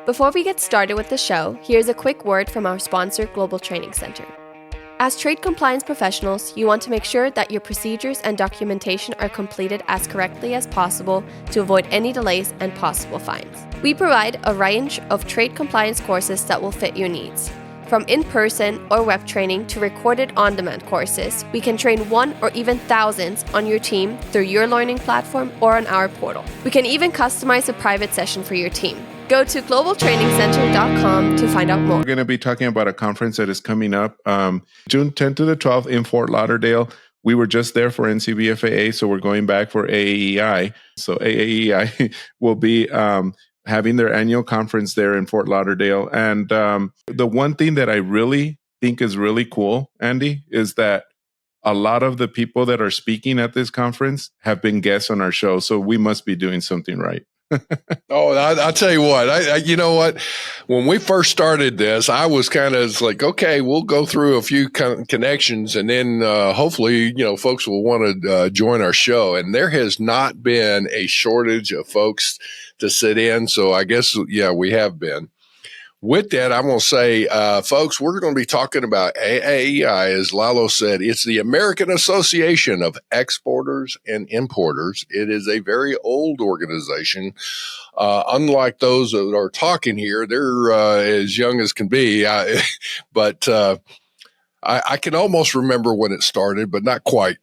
Before we get started with the show, here's a quick word from our sponsor, Global Training Center. As trade compliance professionals, you want to make sure that your procedures and documentation are completed as correctly as possible to avoid any delays and possible fines. We provide a range of trade compliance courses that will fit your needs. From in-person or web training to recorded on-demand courses, we can train one or even thousands on your team through your learning platform or on our portal. We can even customize a private session for your team. Go to globaltrainingcenter.com to find out more. We're going to be talking about a conference that is coming up June 10th to the 12th in Fort Lauderdale. We were just there for NCBFAA, so we're going back for AAEI. So AAEI will be having their annual conference there in Fort Lauderdale. And the one thing that I really think is really cool, Andy, is that a lot of the people that are speaking at this conference have been guests on our show. So we must be doing something right. Oh, I'll tell you what, you know what, when we first started this, I was kind of like, okay, we'll go through a few connections and then hopefully, folks will want to join our show. And there has not been a shortage of folks to sit in. So I guess, yeah, we have been. With that, I'm going to say, folks, we're going to be talking about AAEI. As Lalo said, it's the American Association of Exporters and Importers. It is a very old organization. Unlike those that are talking here, they're as young as can be. But I can almost remember when it started, but not quite.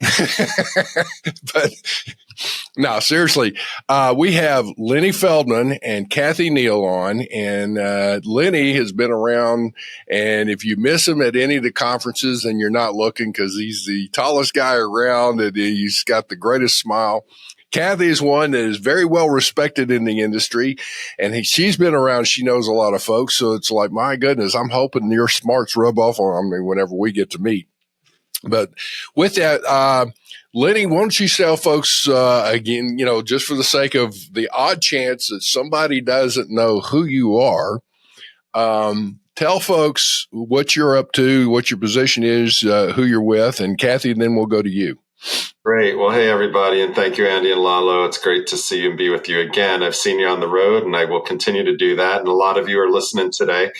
But no, seriously, we have Lenny Feldman and Kathy Neal on, and Lenny has been around. And if you miss him at any of the conferences, then you're not looking, because he's the tallest guy around and he's got the greatest smile. Kathy is one that is very well respected in the industry, and she's been around. She knows a lot of folks. So it's like, my goodness, I'm hoping your smarts rub off on me whenever we get to meet. But with that, Lenny, why don't you tell folks again, just for the sake of the odd chance that somebody doesn't know who you are, tell folks what you're up to, what your position is, who you're with, and Kathy, and then we'll go to you. Great. Well, hey, everybody, and thank you, Andy and Lalo. It's great to see you and be with you again. I've seen you on the road, and I will continue to do that. And a lot of you are listening today.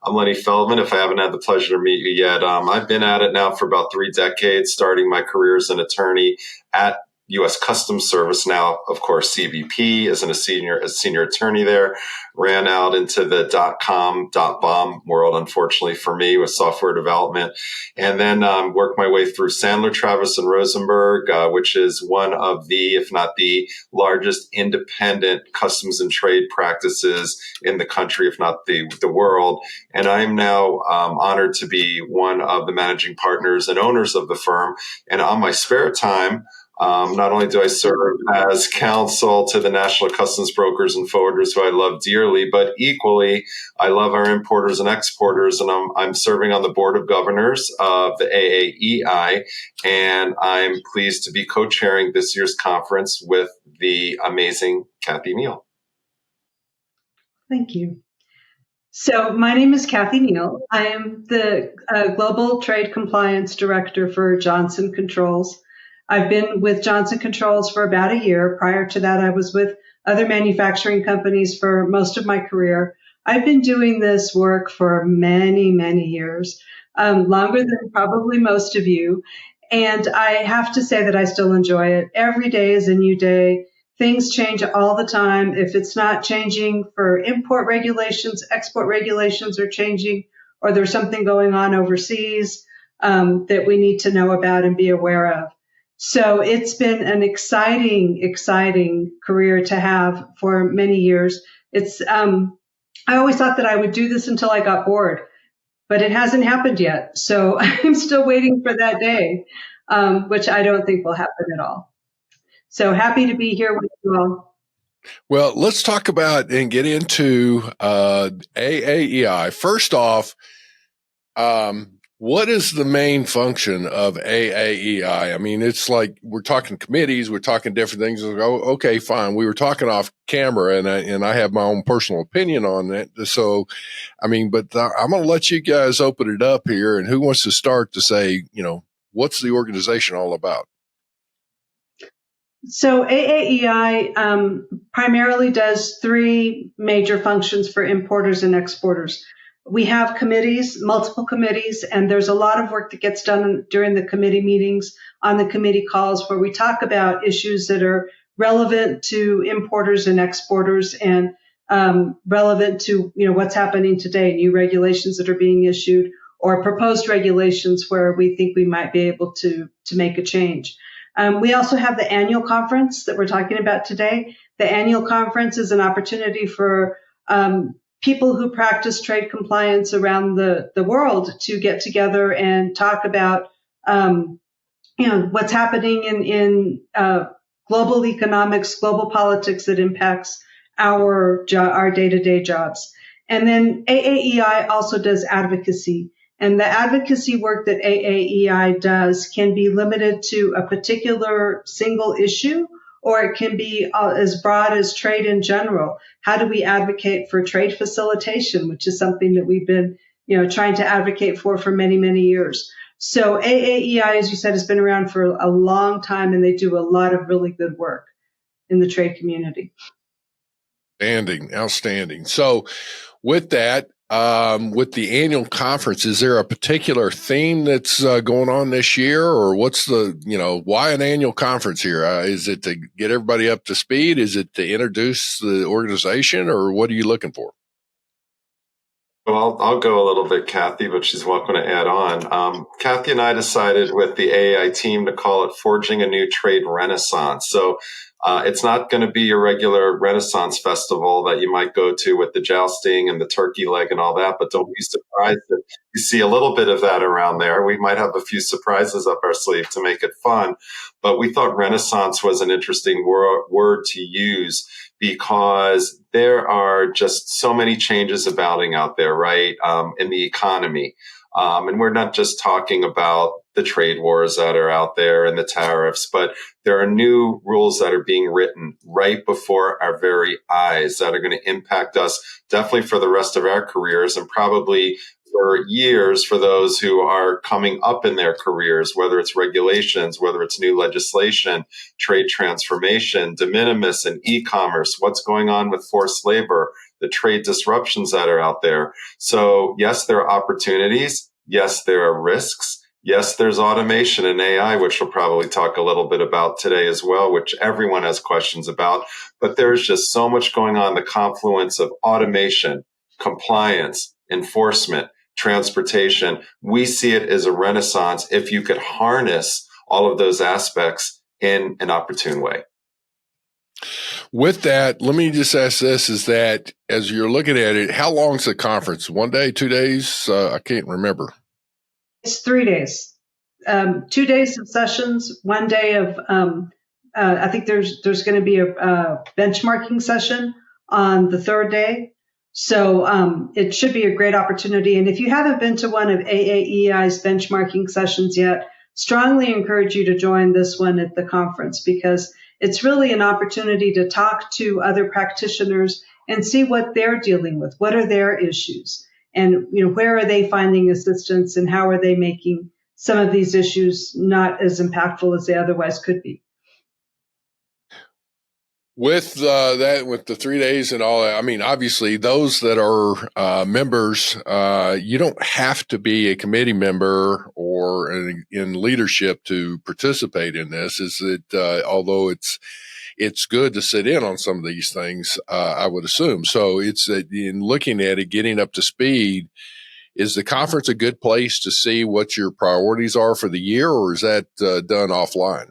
I'm Lenny Feldman, if I haven't had the pleasure to meet you yet. I've been at it now for about 3 decades, starting my career as an attorney at U.S. Customs Service, now, of course, CBP, as a senior attorney there. Ran out into the .com, .bomb world, unfortunately for me, with software development. And then worked my way through Sandler, Travis, and Rosenberg, which is one of the, if not the largest independent customs and trade practices in the country, if not the world. And I'm now honored to be one of the managing partners and owners of the firm. And on my spare time, not only do I serve as counsel to the national customs brokers and forwarders who I love dearly, but equally, I love our importers and exporters, and I'm serving on the board of governors of the AAEI, and I'm pleased to be co-chairing this year's conference with the amazing Kathy Neal. Thank you. So my name is Kathy Neal. I am the Global Trade Compliance Director for Johnson Controls. I've been with Johnson Controls for about a year. Prior to that, I was with other manufacturing companies for most of my career. I've been doing this work for many, many years, longer than probably most of you. And I have to say that I still enjoy it. Every day is a new day. Things change all the time. If it's not changing for import regulations, export regulations are changing, or there's something going on overseas that we need to know about and be aware of. So it's been an exciting career to have for many years. It's I always thought that I would do this until I got bored, but it hasn't happened yet. So I'm still waiting for that day, which I don't think will happen at all. So happy to be here with you all. Well, let's talk about and get into AAEI. First off, what is the main function of AAEI? I mean, it's like we're talking committees, we're talking different things. Oh, okay, fine. We were talking off camera, and I have my own personal opinion on that. So, I mean, but I'm going to let you guys open it up here. And who wants to start to say, what's the organization all about? So AAEI primarily does three major functions for importers and exporters. We have committees, multiple committees, and there's a lot of work that gets done during the committee meetings, on the committee calls, where we talk about issues that are relevant to importers and exporters and relevant to what's happening today, new regulations that are being issued or proposed regulations where we think we might be able to make a change. We also have the annual conference that we're talking about today. The annual conference is an opportunity for people who practice trade compliance around the world to get together and talk about what's happening in global economics, global politics that impacts our day-to-day jobs. And then AAEI also does advocacy. And the advocacy work that AAEI does can be limited to a particular single issue, or it can be as broad as trade in general. How do we advocate for trade facilitation, which is something that we've been, trying to advocate for many, many years. So AAEI, as you said, has been around for a long time, and they do a lot of really good work in the trade community. Outstanding. So with that, with the annual conference, is there a particular theme that's going on this year, or what's why an annual conference here? Is it to get everybody up to speed? Is it to introduce the organization, or what are you looking for? Well, I'll go a little bit, Kathy, but she's welcome to add on. Kathy and I decided with the AAI team to call it Forging a New Trade Renaissance. So it's not going to be your regular Renaissance festival that you might go to with the jousting and the turkey leg and all that, but don't be surprised if you see a little bit of that around there. We might have a few surprises up our sleeve to make it fun, but we thought Renaissance was an interesting word to use because there are just so many changes abounding out there, right, in the economy. And we're not just talking about the trade wars that are out there and the tariffs, but there are new rules that are being written right before our very eyes that are going to impact us definitely for the rest of our careers and probably for years for those who are coming up in their careers, whether it's regulations, whether it's new legislation, trade transformation, de minimis and e-commerce, what's going on with forced labor, the trade disruptions that are out there. So yes, there are opportunities. Yes, there are risks. Yes, there's automation and AI, which we'll probably talk a little bit about today as well, which everyone has questions about. But there's just so much going on, the confluence of automation, compliance, enforcement, transportation. We see it as a renaissance if you could harness all of those aspects in an opportune way. With that, let me just ask this, is that as you're looking at it, how long is the conference? 1 day, 2 days? I can't remember. It's 3 days, 2 days of sessions, 1 day of, I think there's going to be a benchmarking session on the third day. So it should be a great opportunity. And if you haven't been to one of AAEI's benchmarking sessions yet, strongly encourage you to join this one at the conference because it's really an opportunity to talk to other practitioners and see what they're dealing with. What are their issues? And where are they finding assistance and how are they making some of these issues not as impactful as they otherwise could be? With that, with the 3 days and all, I mean, obviously those that are members, you don't have to be a committee member or in leadership to participate in this. Is that although it's good to sit in on some of these things, I would assume. So it's in looking at it, getting up to speed. Is the conference a good place to see what your priorities are for the year, or is that done offline?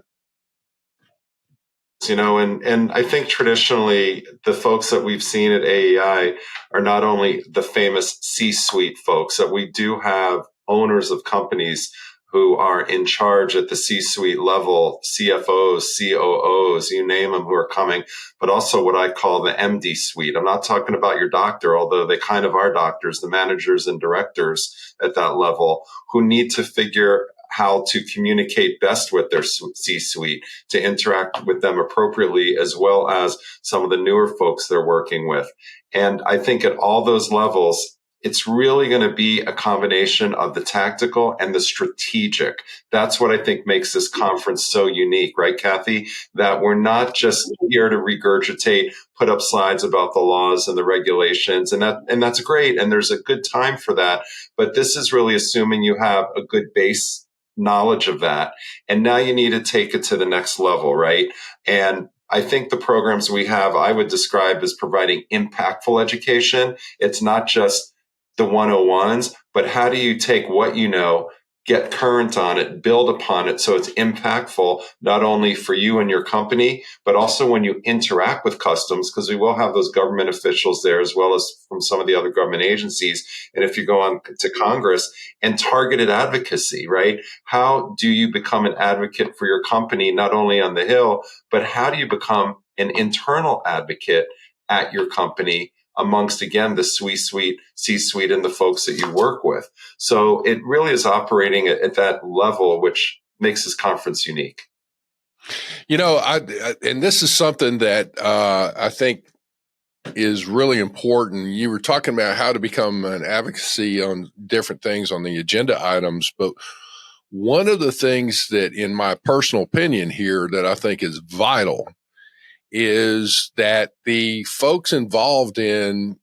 And I think traditionally the folks that we've seen at AEI are not only the famous C-suite folks, that we do have owners of companies who are in charge at the C-suite level, CFOs, COOs, you name them, who are coming, but also what I call the MD suite. I'm not talking about your doctor, although they kind of are doctors, the managers and directors at that level who need to figure how to communicate best with their C-suite, to interact with them appropriately, as well as some of the newer folks they're working with. And I think at all those levels, it's really going to be a combination of the tactical and the strategic. That's what I think makes this conference so unique, right, Kathy? That we're not just here to regurgitate, put up slides about the laws and the regulations, and that's great, and there's a good time for that. But this is really assuming you have a good base knowledge of that, and now you need to take it to the next level, right? And I think the programs we have, I would describe as providing impactful education. It's not just the 101s, but how do you take what you know, get current on it, build upon it so it's impactful, not only for you and your company, but also when you interact with customs, because we will have those government officials there as well as from some of the other government agencies. And if you go on to Congress, and targeted advocacy, right? How do you become an advocate for your company, not only on the Hill, but how do you become an internal advocate at your company amongst, again, the C-suite and the folks that you work with? So it really is operating at that level, which makes this conference unique. And this is something that I think is really important. You were talking about how to become an advocacy on different things on the agenda items, but one of the things that, in my personal opinion here, that I think is vital is that the folks involved in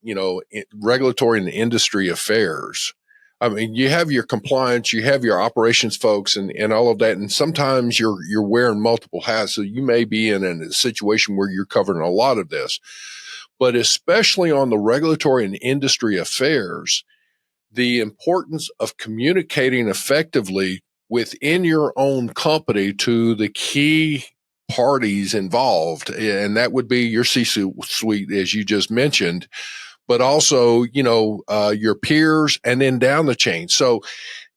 regulatory and industry affairs. I mean, you have your compliance, you have your operations folks and all of that. And sometimes you're wearing multiple hats. So you may be in a situation where you're covering a lot of this, but especially on the regulatory and industry affairs, the importance of communicating effectively within your own company to the key parties involved. And that would be your C-suite, as you just mentioned, but also, your peers and then down the chain. So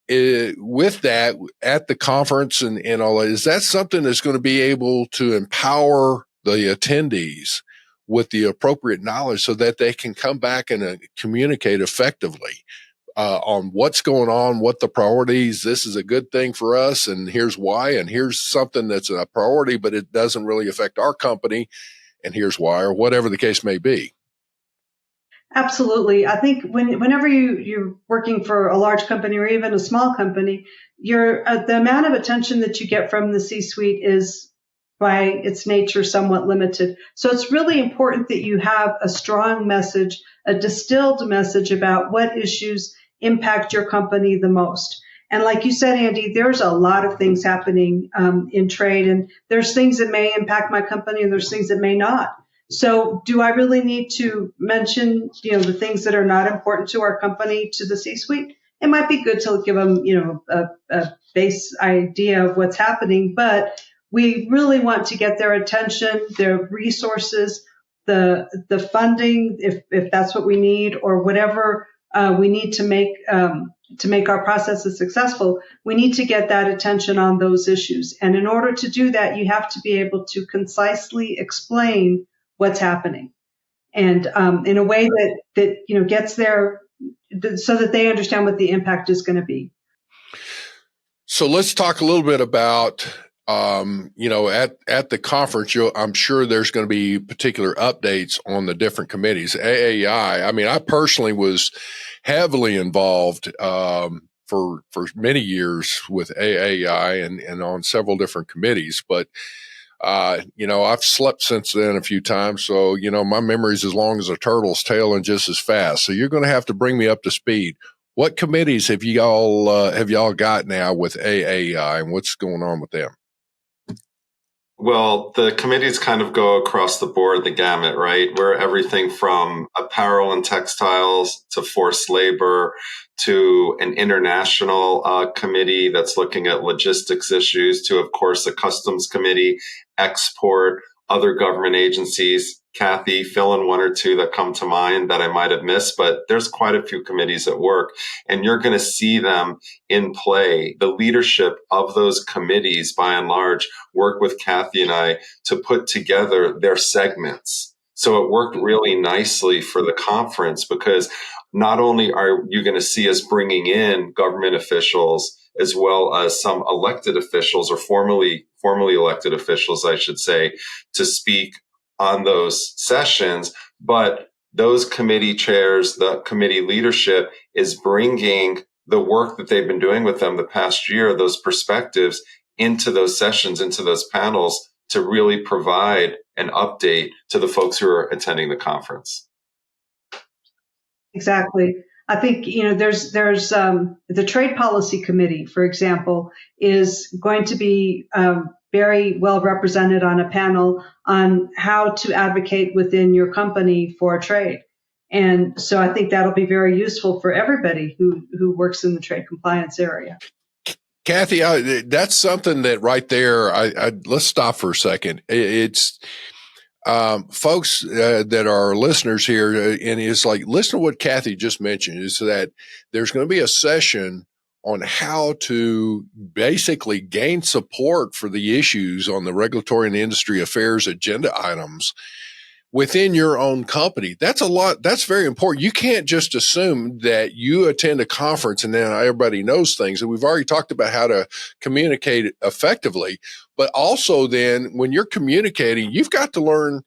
with that, at the conference and all that, is that something that's going to be able to empower the attendees with the appropriate knowledge so that they can come back and communicate effectively on what's going on, what the priorities, this is a good thing for us, and here's why, and here's something that's a priority, but it doesn't really affect our company, and here's why, or whatever the case may be. Absolutely. I think whenever you're working for a large company or even a small company, the amount of attention that you get from the C-suite is by its nature somewhat limited. So it's really important that you have a strong message, a distilled message about what issues impact your company the most. And like you said, Andy, there's a lot of things happening in trade, and there's things that may impact my company and there's things that may not. So do I really need to mention, the things that are not important to our company to the C-suite? It might be good to give them, a base idea of what's happening, but we really want to get their attention, their resources, the funding, if that's what we need, or whatever we need to make our processes successful. We need to get that attention on those issues. And in order to do that, you have to be able to concisely explain what's happening, and in a way that gets there, so that they understand what the impact is going to be. So let's talk a little bit about at the conference. I'm sure there's going to be particular updates on the different committees. AAEI. I mean, I personally was heavily involved for many years with AAEI and on several different committees, but I've slept since then a few times. So, my memory's as long as a turtle's tail and just as fast. So you're going to have to bring me up to speed. What committees have y'all got now with AAEI, and what's going on with them? Well, the committees kind of go across the board, the gamut, right? We're everything from apparel and textiles to forced labor to an international committee that's looking at logistics issues to, of course, the customs committee, export, other government agencies. Kathy, fill in one or two that come to mind that I might have missed, but there's quite a few committees at work, and you're going to see them in play. The leadership of those committees, by and large, work with Kathy and I to put together their segments. So it worked really nicely for the conference, because not only are you going to see us bringing in government officials as well as some elected officials, or formerly elected officials, I should say, to speak on those sessions, but those committee chairs, the committee leadership is bringing the work that they've been doing with them the past year, those perspectives into those sessions, into those panels to really provide an update to the folks who are attending the conference. Exactly. I think, there's the Trade Policy Committee, for example, is going to be very well represented on a panel on how to advocate within your company for trade. And so I think that'll be very useful for everybody who works in the trade compliance area. Kathy, that's something that right there, let's stop for a second. It's folks that are listeners here, and it's like, listen to what Kathy just mentioned, is that there's going to be a session on how to basically gain support for the issues on the regulatory and industry affairs agenda items within your own company. That's a lot. That's very important. You can't just assume that you attend a conference and then everybody knows things. And we've already talked about how to communicate effectively, but also then when you're communicating, you've got to learn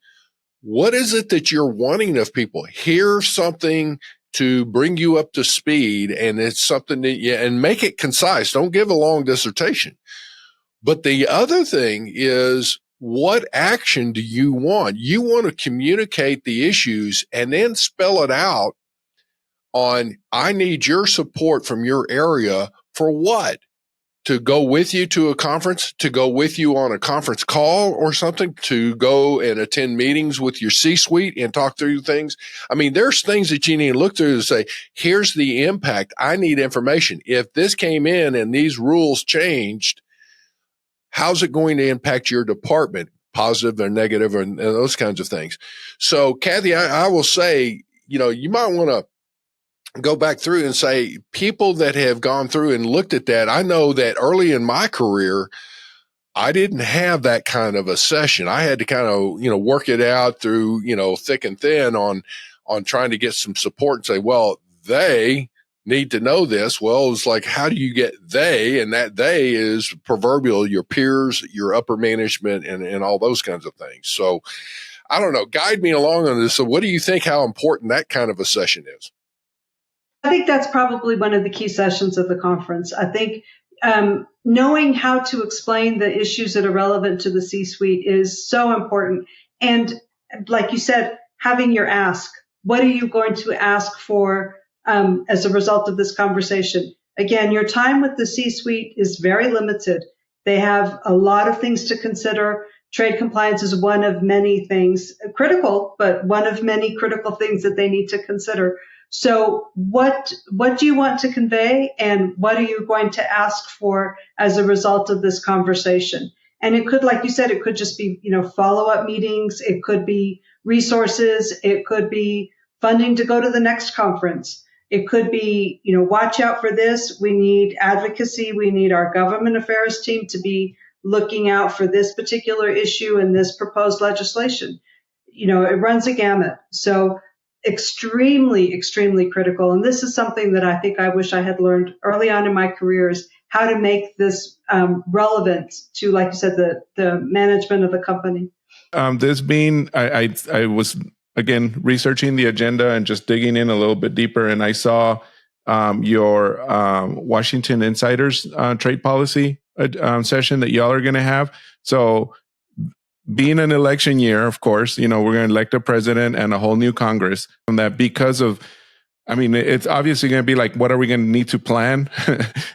what is it that you're wanting of people. Here's something to bring you up to speed, and it's something that and make it concise. Don't give a long dissertation. But the other thing is, what action do you want? You want to communicate the issues and then spell it out on, I need your support from your area for what? To go with you to a conference, to go with you on a conference call or something, to go and attend meetings with your C-suite and talk through things. I mean, there's things that you need to look through to say, here's the impact. I need information. If this came in and these rules changed, how's it going to impact your department, positive or negative, and those kinds of things. So, Kathy, I will say, you might want to go back through and say, people that have gone through and looked at that, I know that early in my career, I didn't have that kind of a session. I had to kind of, work it out through, thick and thin on trying to get some support and say, well, they need to know this. Well, it's like, how do you get they? And that they is proverbial, your peers, your upper management, and all those kinds of things. So I don't know, guide me along on this. So what do you think, how important that kind of a session is? I think that's probably one of the key sessions of the conference. I think knowing how to explain the issues that are relevant to the C-suite is so important. And like you said, having your ask. What are you going to ask for as a result of this conversation? Again, your time with the C-suite is very limited. They have a lot of things to consider. Trade compliance is one of many things, critical, but one of many critical things that they need to consider. So what do you want to convey, and what are you going to ask for as a result of this conversation? And it could, like you said, it could just be, follow-up meetings. It could be resources. It could be funding to go to the next conference. It could be, watch out for this. We need advocacy. We need our government affairs team to be looking out for this particular issue and this proposed legislation. It runs a gamut. So extremely, extremely critical. And this is something that I think I wish I had learned early on in my career, is how to make this relevant to, like you said, the management of the company. I was, again, researching the agenda and just digging in a little bit deeper. And I saw your Washington Insiders trade policy session that y'all are going to have. So being an election year, of course, we're going to elect a president and a whole new Congress. And that because of, it's obviously going to be like, what are we going to need to plan,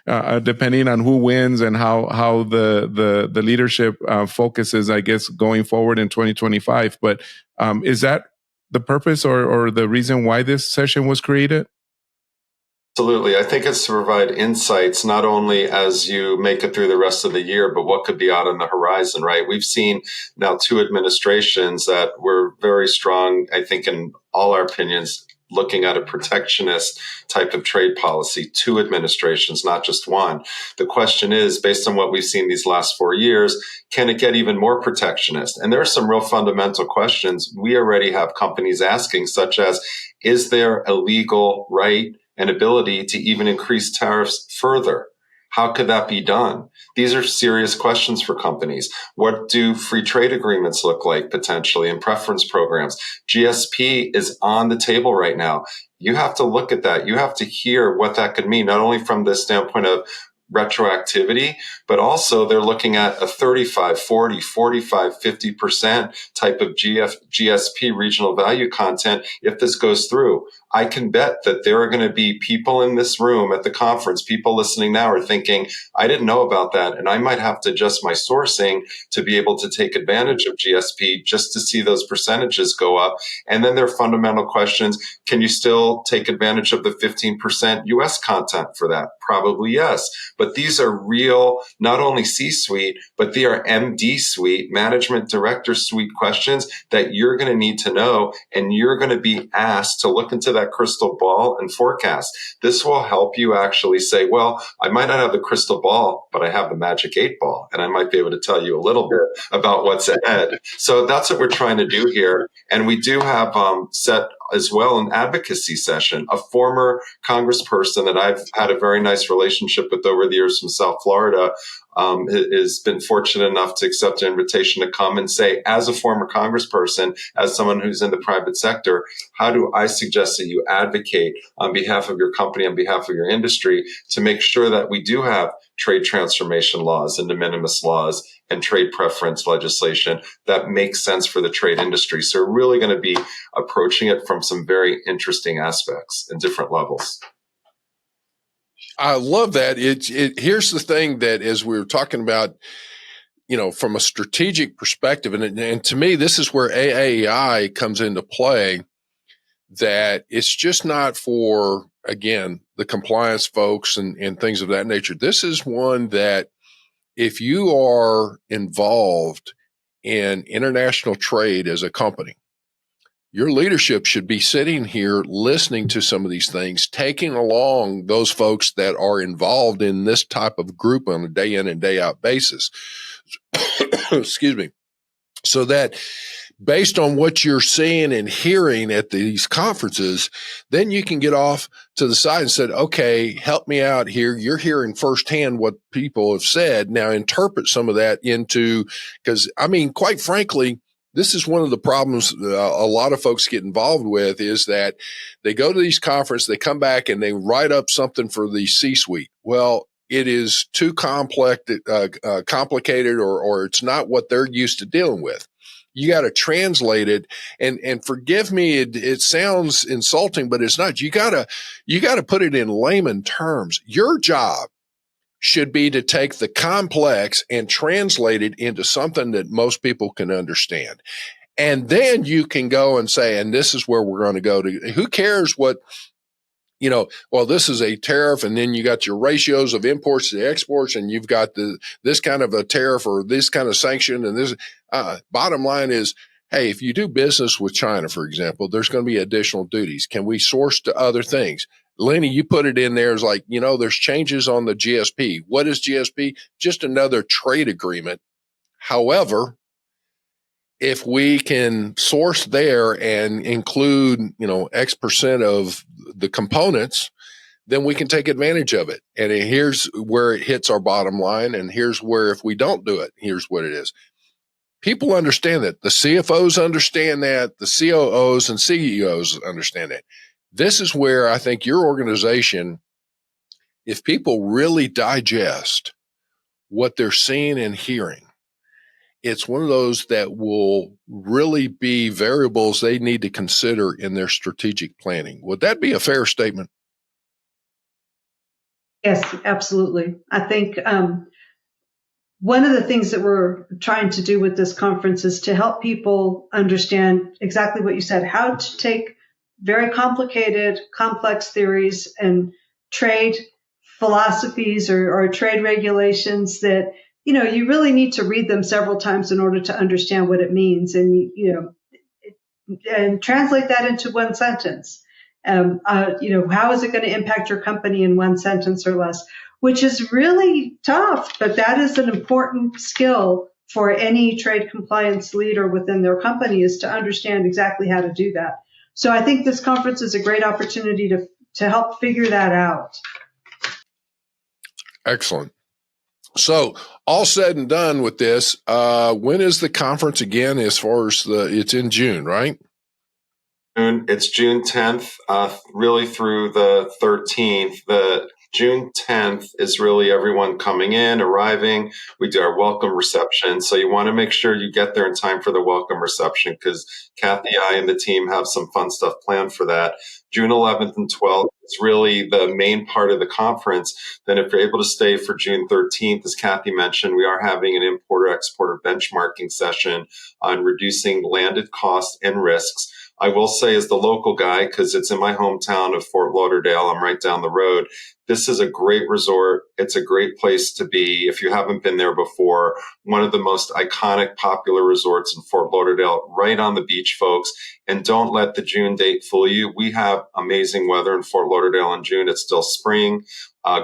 depending on who wins and how the leadership focuses, I guess, going forward in 2025. But is that the purpose or the reason why this session was created? Absolutely. I think it's to provide insights, not only as you make it through the rest of the year, but what could be out on the horizon, right? We've seen now 2 administrations that were very strong, I think, in all our opinions, looking at a protectionist type of trade policy. 2 administrations, not just one. The question is, based on what we've seen these last 4 years, can it get even more protectionist? And there are some real fundamental questions we already have companies asking, such as, is there a legal right and ability to even increase tariffs further? How could that be done? These are serious questions for companies. What do free trade agreements look like potentially and preference programs? GSP is on the table right now. You have to look at that. You have to hear what that could mean, not only from the standpoint of retroactivity, but also they're looking at a 35, 40, 45, 50% type of GSP regional value content if this goes through. I can bet that there are going to be people in this room at the conference, people listening now are thinking, I didn't know about that, and I might have to adjust my sourcing to be able to take advantage of GSP just to see those percentages go up. And then there are fundamental questions. Can you still take advantage of the 15% US content for that? Probably yes. But these are real, not only C-suite, but they are MD suite, management director suite questions that you're going to need to know, and you're going to be asked to look into that crystal ball and forecast. This will help you actually say, well, I might not have the crystal ball, but I have the magic 8 ball, and I might be able to tell you a little bit about what's ahead. So that's what we're trying to do here. And we do have set as well an advocacy session. A former congressperson that I've had a very nice relationship with over the years from South Florida has been fortunate enough to accept an invitation to come and say, as a former congressperson, as someone who's in the private sector, how do I suggest that you advocate on behalf of your company, on behalf of your industry, to make sure that we do have trade transformation laws and de minimis laws and trade preference legislation that makes sense for the trade industry. So we're really going to be approaching it from some very interesting aspects and different levels. I love that. Here's the thing that as we were talking about, from a strategic perspective, and to me, this is where AAEI comes into play, that it's just not for, again, the compliance folks and things of that nature. This is one that if you are involved in international trade as a company, your leadership should be sitting here listening to some of these things, taking along those folks that are involved in this type of group on a day in and day out basis. Excuse me. So that based on what you're seeing and hearing at these conferences, then you can get off to the side and said, okay, help me out here. You're hearing firsthand what people have said. Now interpret some of that into, because quite frankly, this is one of the problems a lot of folks get involved with, is that they go to these conferences, they come back and they write up something for the C-suite. Well, it is too complicated or it's not what they're used to dealing with. You got to translate it, and forgive me, it sounds insulting, but it's not. You got to put it in layman terms. Your job should be to take the complex and translate it into something that most people can understand. And then you can go and say, and this is where we're going to go to. Who cares what, well, this is a tariff, and then you got your ratios of imports to exports, and you've got this kind of a tariff or this kind of sanction. And this bottom line is, hey, if you do business with China, for example, there's going to be additional duties. Can we source to other things? Lenny, you put it in there as like, there's changes on the GSP. What is GSP? Just another trade agreement. However, if we can source there and include, X% of the components, then we can take advantage of it. And here's where it hits our bottom line. And here's where, if we don't do it, here's what it is. People understand that. The CFOs understand that. The COOs and CEOs understand that. This is where I think your organization, if people really digest what they're seeing and hearing, it's one of those that will really be variables they need to consider in their strategic planning. Would that be a fair statement? Yes, absolutely. I think one of the things that we're trying to do with this conference is to help people understand exactly what you said, how to take very complicated, complex theories and trade philosophies or trade regulations that, you really need to read them several times in order to understand what it means, and, and translate that into one sentence. How is it going to impact your company in one sentence or less, which is really tough, but that is an important skill for any trade compliance leader within their company, is to understand exactly how to do that. So I think this conference is a great opportunity to help figure that out. Excellent. So all said and done with this, when is the conference again? As far as it's in June, right? It's June 10th, really through the 13th. The June 10th is really everyone coming in, arriving. We do our welcome reception. So you want to make sure you get there in time for the welcome reception because Kathy, I, and the team have some fun stuff planned for that. June 11th and 12th is really the main part of the conference. Then if you're able to stay for June 13th, as Kathy mentioned, we are having an importer-exporter benchmarking session on reducing landed costs and risks. I will say, as the local guy, because it's in my hometown of Fort Lauderdale, I'm right down the road. This is a great resort. It's a great place to be. If you haven't been there before, one of the most iconic, popular resorts in Fort Lauderdale, right on the beach, folks. And don't let the June date fool you. We have amazing weather in Fort Lauderdale in June. It's still spring.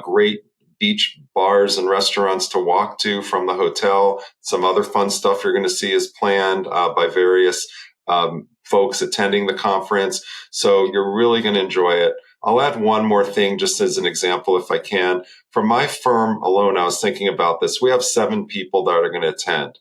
Great beach bars and restaurants to walk to from the hotel. Some other fun stuff you're going to see is planned by various folks attending the conference. So you're really going to enjoy it. I'll add one more thing just as an example, if I can. For my firm alone, I was thinking about this. We have 7 people that are going to attend.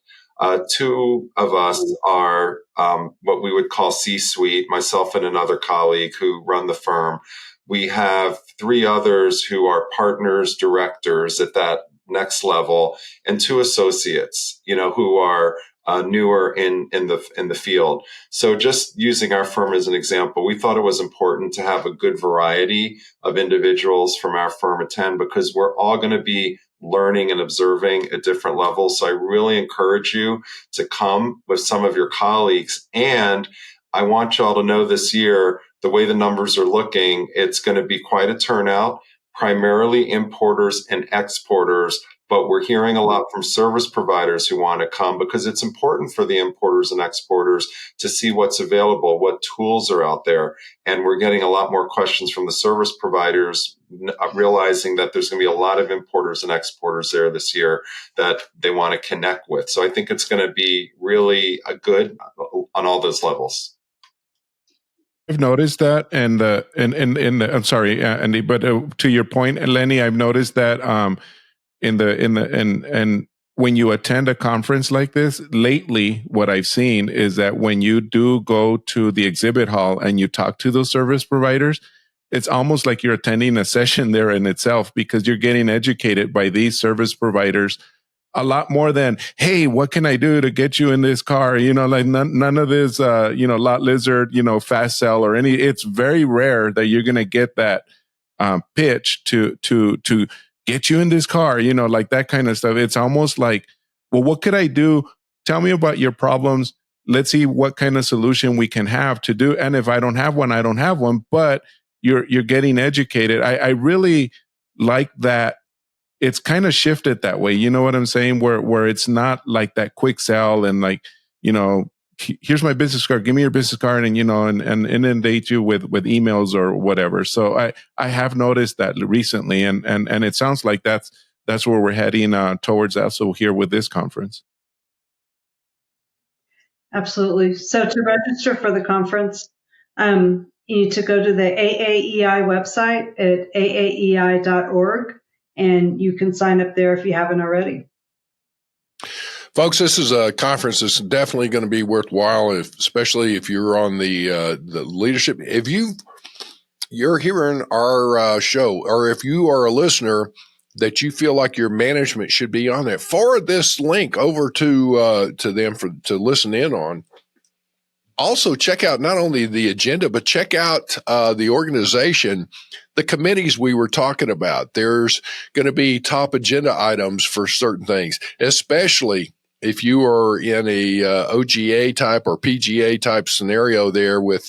2 of us are what we would call C-suite, myself and another colleague who run the firm. We have 3 others who are partners, directors at that next level, and 2 associates, who are newer in the field. So just using our firm as an example, we thought it was important to have a good variety of individuals from our firm attend because we're all going to be learning and observing at different levels. So I really encourage you to come with some of your colleagues. And I want y'all to know this year, the way the numbers are looking, it's going to be quite a turnout, primarily importers and exporters. But we're hearing a lot from service providers who want to come because it's important for the importers and exporters to see what's available, what tools are out there. And we're getting a lot more questions from the service providers, realizing that there's going to be a lot of importers and exporters there this year that they want to connect with. So I think it's going to be really good on all those levels. I've noticed that, and I'm sorry, Andy, but to your point, Lenny, I've noticed that and when you attend a conference like this, lately, what I've seen is that when you do go to the exhibit hall and you talk to those service providers, it's almost like you're attending a session there in itself because you're getting educated by these service providers a lot more than, hey, what can I do to get you in this car? Like none of this, lot lizard, fast sell or any. It's very rare that you're going to get that pitch to get you in this car, like that kind of stuff. It's almost like, well, what could I do? Tell me about your problems. Let's see what kind of solution we can have to do. And if I don't have one, I don't have one, but you're getting educated. I really like that. It's kind of shifted that way. You know what I'm saying? Where it's not like that quick sell and like, here's my business card, give me your business card and, and inundate you with emails or whatever. So I have noticed that recently and it sounds like that's where we're heading towards also here with this conference. Absolutely. So to register for the conference, you need to go to the AAEI website at aaei.org and you can sign up there if you haven't already. Folks, this is a conference that's definitely going to be worthwhile, especially if you're on the leadership. If you're hearing our show, or if you are a listener that you feel like your management should be on it, forward this link over to them to listen in on. Also, check out not only the agenda, but check out the organization, the committees we were talking about. There's going to be top agenda items for certain things, especially if you are in a OGA type or PGA type scenario there with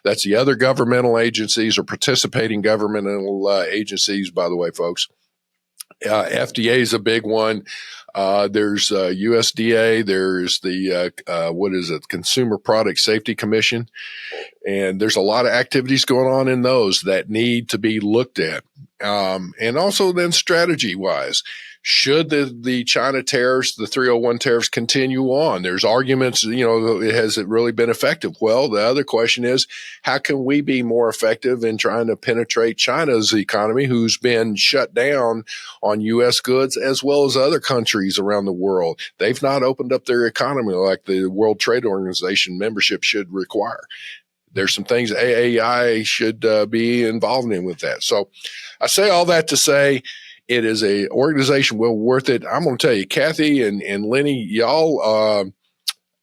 that's the other governmental agencies or participating governmental agencies, by the way, folks. FDA is a big one. There's USDA. There's the Consumer Product Safety Commission, and there's a lot of activities going on in those that need to be looked at. And also then strategy wise, should the China tariffs, the 301 tariffs continue on? There's arguments, has it really been effective? Well, the other question is, how can we be more effective in trying to penetrate China's economy, who's been shut down on U.S. goods as well as other countries around the world? They've not opened up their economy like the World Trade Organization membership should require. There's some things AAEI should be involved in with that. So I say all that to say it is a organization well worth it. I'm going to tell you, Kathy and Lenny, y'all,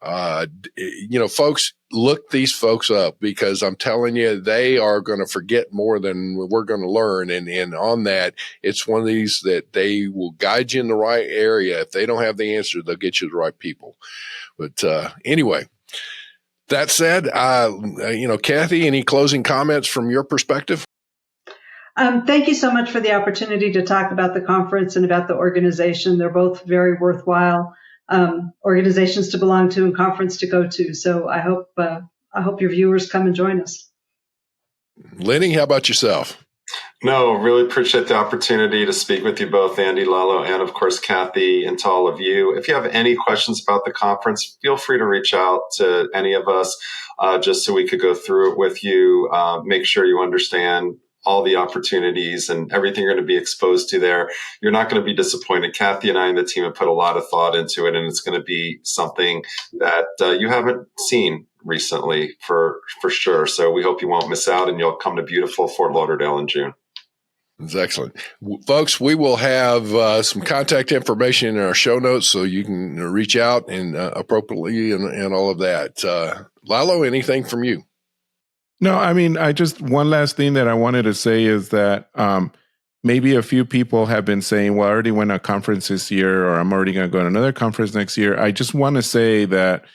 folks, look these folks up, because I'm telling you, they are going to forget more than we're going to learn. And on that, it's one of these that they will guide you in the right area. If they don't have the answer, they'll get you the right people. But anyway. That said, Kathy, any closing comments from your perspective? Thank you so much for the opportunity to talk about the conference and about the organization. They're both very worthwhile organizations to belong to and conference to go to. So I hope your viewers come and join us. Lenny, how about yourself? No, really appreciate the opportunity to speak with you both, Andy, Lalo, and of course, Kathy, and to all of you. If you have any questions about the conference, feel free to reach out to any of us just so we could go through it with you, make sure you understand all the opportunities and everything you're going to be exposed to there. You're not going to be disappointed. Kathy and I and the team have put a lot of thought into it, and it's going to be something that you haven't seen recently for sure. So we hope you won't miss out, and you'll come to beautiful Fort Lauderdale in June. That's excellent. Folks, we will have some contact information in our show notes so you can reach out and appropriately and all of that. Lalo, anything from you? No, I mean, one last thing that I wanted to say is that maybe a few people have been saying, well, I already went to a conference this year, or I'm already going to go to another conference next year. I just want to say that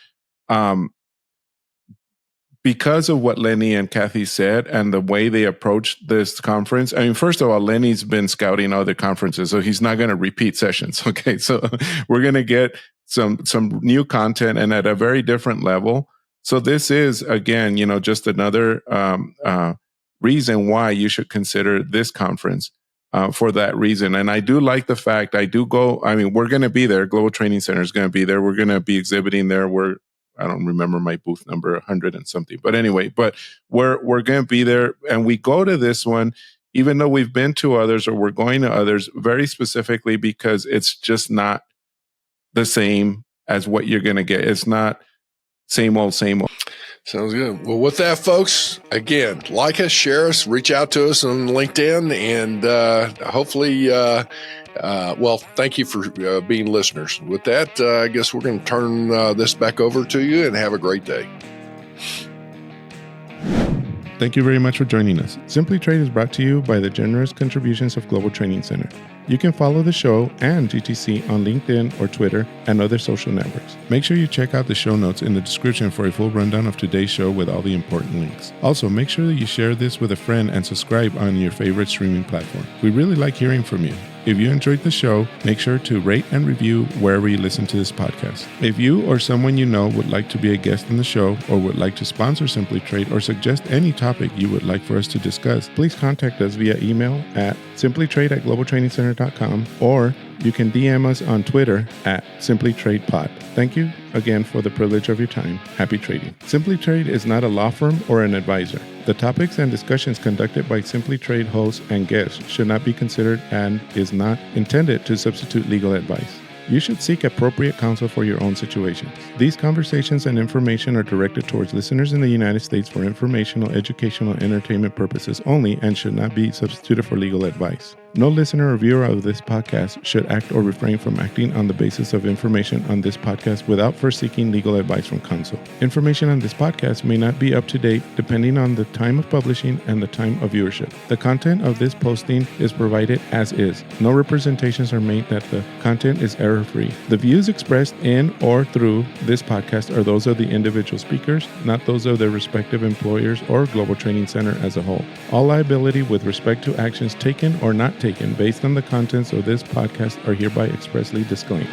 because of what Lenny and Kathy said and the way they approached this conference, I mean, first of all, Lenny's been scouting other conferences, so he's not going to repeat sessions. Okay, so we're going to get some new content and at a very different level. So this is, again, just another reason why you should consider this conference for that reason. And I do like the fact we're going to be there. Global Training Center is going to be there. We're going to be exhibiting there. I don't remember my booth number, 100 and something. But anyway, we're going to be there. And we go to this one, even though we've been to others or we're going to others, very specifically because it's just not the same as what you're going to get. It's not same old, same old. Sounds good. Well, with that, folks, again, like us, share us, reach out to us on LinkedIn, and hopefully, thank you for being listeners. With that, I guess we're going to turn this back over to you, and have a great day. Thank you very much for joining us. Simply Trade is brought to you by the generous contributions of Global Training Center. You can follow the show and GTC on LinkedIn or Twitter and other social networks. Make sure you check out the show notes in the description for a full rundown of today's show with all the important links. Also, make sure that you share this with a friend and subscribe on your favorite streaming platform. We really like hearing from you. If you enjoyed the show, make sure to rate and review wherever you listen to this podcast. If you or someone you know would like to be a guest on the show, or would like to sponsor Simply Trade, or suggest any topic you would like for us to discuss, please contact us via email at simplytrade@globaltrainingcenter.com, or you can DM us on Twitter at simplytradepod. Thank you again for the privilege of your time. Happy trading. Simply Trade is not a law firm or an advisor. The topics and discussions conducted by Simply Trade hosts and guests should not be considered and is not intended to substitute legal advice. You should seek appropriate counsel for your own situations. These conversations and information are directed towards listeners in the United States for informational, educational, and entertainment purposes only, and should not be substituted for legal advice. No listener or viewer of this podcast should act or refrain from acting on the basis of information on this podcast without first seeking legal advice from counsel. Information on this podcast may not be up to date depending on the time of publishing and the time of viewership. The content of this posting is provided as is. No representations are made that the content is error-free. The views expressed in or through this podcast are those of the individual speakers, not those of their respective employers or Global Training Center as a whole. All liability with respect to actions taken or not taken based on the contents of this podcast are hereby expressly disclaimed.